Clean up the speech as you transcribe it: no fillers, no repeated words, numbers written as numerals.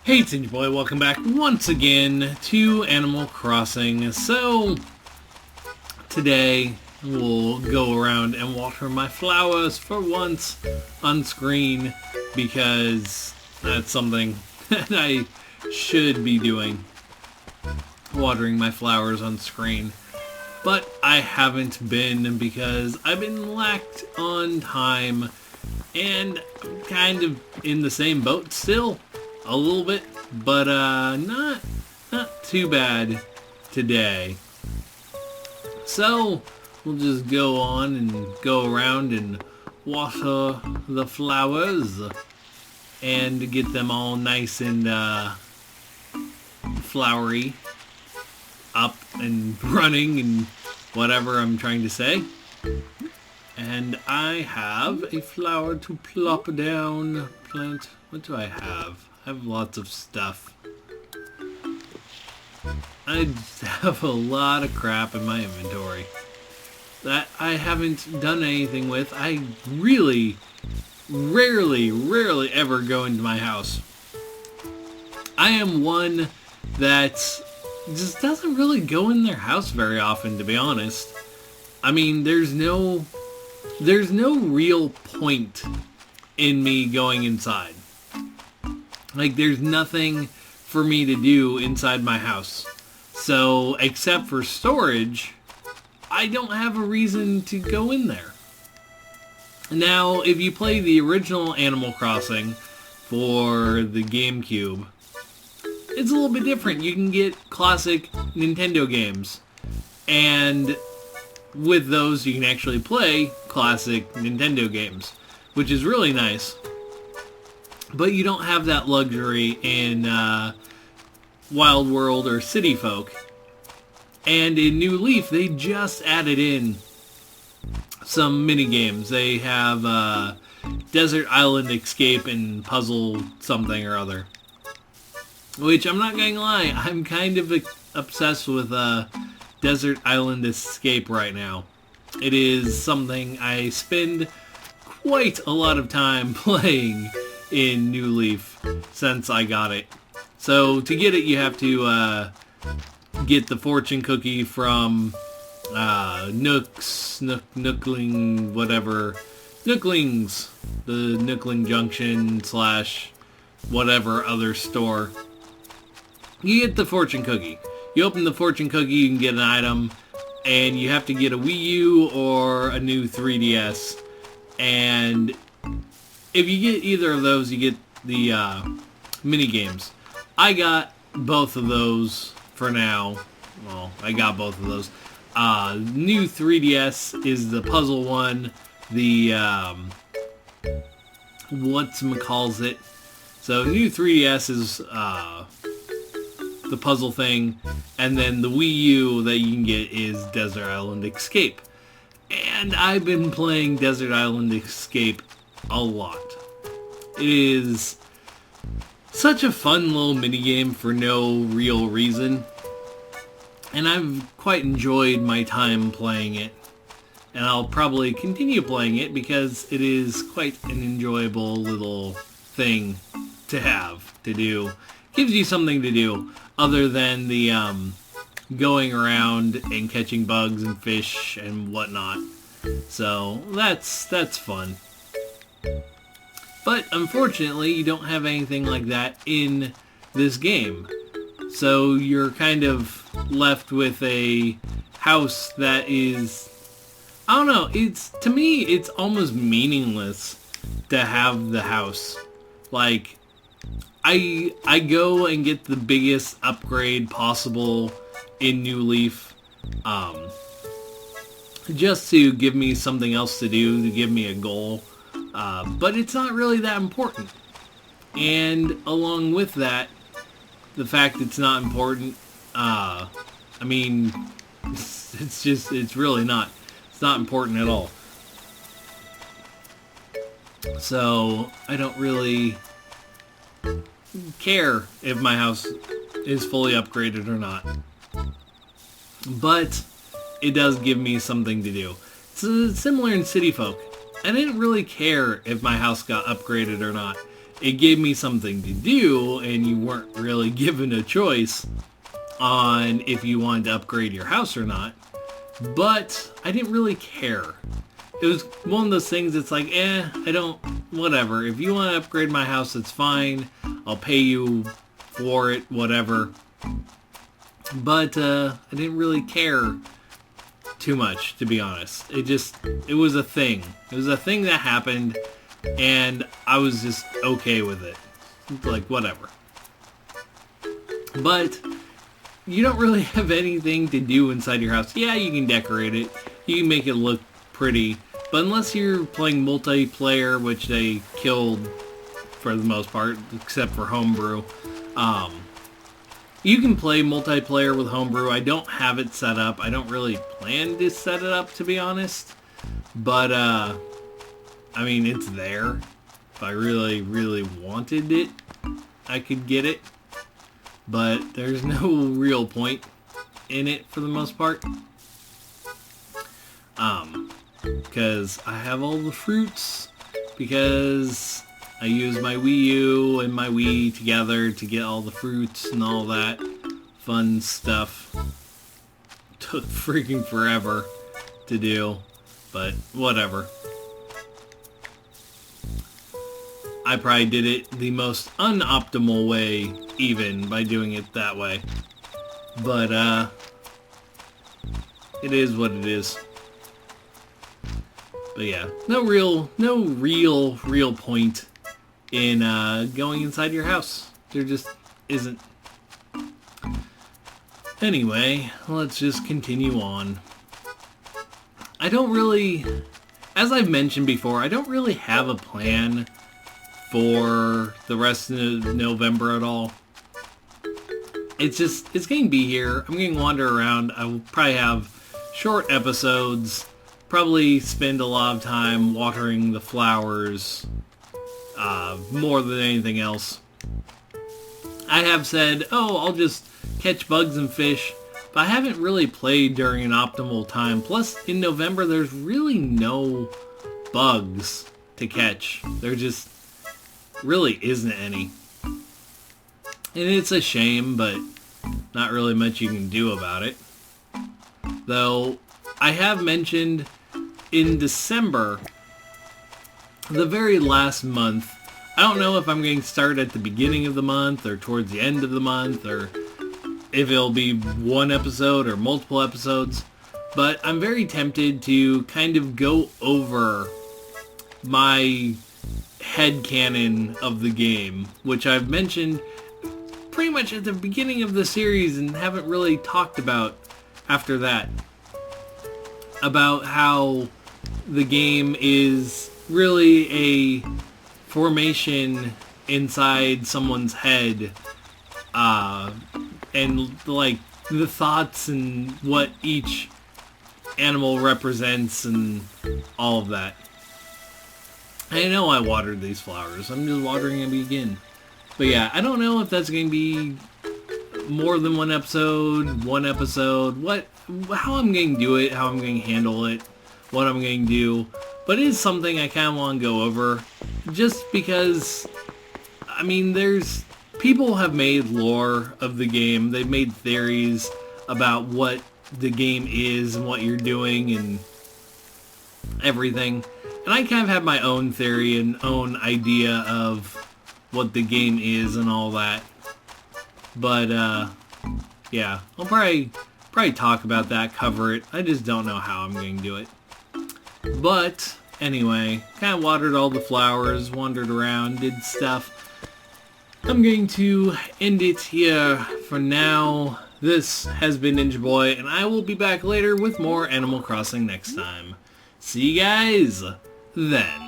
Hey Tinge Boy, welcome back once again to Animal Crossing. So, today we'll go around and water my flowers for once on screen because that's something that I should be doing, watering my flowers on screen. But I haven't been because I've been lacked on time and I'm kind of in the same boat still. A little bit, but not too bad today. So we'll just go on and go around and water the flowers and get them all nice and flowery, up and running and whatever I'm trying to say. And I have a flower to plop down, plant. What do I have? I have lots of stuff. I just have a lot of crap in my inventory that I haven't done anything with. I really, rarely ever go into my house. I am one that just doesn't really go in their house very often, to be honest. I mean, there's no real point in me going inside. Like, there's nothing for me to do inside my house. So, except for storage, I don't have a reason to go in there. Now, if you play the original Animal Crossing for the GameCube, it's a little bit different. You can get classic Nintendo games. And with those, you can actually play classic Nintendo games, which is really nice. But you don't have that luxury in Wild World or City Folk. And in New Leaf, they just added in some mini games. They have Desert Island Escape and Puzzle something or other. Which, I'm not going to lie, I'm kind of obsessed with Desert Island Escape right now. It is something I spend quite a lot of time playing in New Leaf since I got it. So to get it, you have to get the fortune cookie from Nookling, whatever. Nooklings, the Nookling Junction / whatever other store. You get the fortune cookie. You open the fortune cookie, you can get an item, and you have to get a Wii U or a new 3DS. And if you get either of those, you get the mini games. I got both of those for now. Well, I got both of those. New 3DS is the puzzle one. The whatchamacallit. So new 3DS is the puzzle thing, and then the Wii U that you can get is Desert Island Escape. And I've been playing Desert Island Escape a lot. It is such a fun little minigame for no real reason. And I've quite enjoyed my time playing it. And I'll probably continue playing it because it is quite an enjoyable little thing to have, to do. Gives you something to do other than the going around and catching bugs and fish and whatnot. So that's fun. But unfortunately, you don't have anything like that in this game. So you're kind of left with a house that is, I don't know, to me, it's almost meaningless to have the house. Like, I go and get the biggest upgrade possible in New Leaf, just to give me something else to do, to give me a goal. But it's not really that important. And along with that, the fact it's not important, I mean, it's really not. It's not important at all. So, I don't really care if my house is fully upgraded or not. But it does give me something to do. It's similar in City Folk. I didn't really care if my house got upgraded or not. it gave me something to do, and you weren't really given a choice on if you wanted to upgrade your house or not. But I didn't really care. It was one of those things that's like, I don't, whatever. If you want to upgrade my house, it's fine. I'll pay you for it, whatever. But I didn't really care too much, to be honest. It was a thing. It was a thing that happened, and I was just okay with it. Like, whatever. But you don't really have anything to do inside your house. Yeah, you can decorate it. You can make it look pretty. But unless you're playing multiplayer, which they killed for the most part, except for Homebrew, you can play multiplayer with Homebrew. I don't have it set up. I don't really plan to set it up, to be honest. But, I mean, it's there. If I really, really wanted it, I could get it. But there's no real point in it for the most part. Because I have all the fruits, because I use my Wii U and my Wii together to get all the fruits and all that fun stuff. Took freaking forever to do, but whatever. I probably did it the most unoptimal way, even, by doing it that way. But, it is what it is. But yeah, no real point in going inside your house. There just isn't. Anyway, let's just continue on. I don't really, as I've mentioned before, I don't really have a plan for the rest of November at all. It's going to be here. I'm going to wander around. I will probably have short episodes. Probably spend a lot of time watering the flowers, more than anything else. I have said, I'll just catch bugs and fish, but I haven't really played during an optimal time. Plus, in November, there's really no bugs to catch. There just really isn't any. And it's a shame, but not really much you can do about it. Though, I have mentioned in December, the very last month, I don't know if I'm going to start at the beginning of the month or towards the end of the month, or if it'll be one episode or multiple episodes, but I'm very tempted to kind of go over my headcanon of the game, which I've mentioned pretty much at the beginning of the series and haven't really talked about after that. About how the game is really a formation inside someone's head, and like the thoughts and what each animal represents and all of that. I know I watered these flowers. I'm just watering them again. But yeah, I don't know if that's going to be more than one episode, how I'm going to do it, how I'm going to handle it, what I'm going to do. But it is something I kind of want to go over, just because, I mean, people have made lore of the game. They've made theories about what the game is and what you're doing and everything. And I kind of have my own theory and own idea of what the game is and all that. But, yeah, I'll probably talk about that, cover it. I just don't know how I'm going to do it. But, anyway, kind of watered all the flowers, wandered around, did stuff. I'm going to end it here for now. This has been Ninja Boy, and I will be back later with more Animal Crossing next time. See you guys then.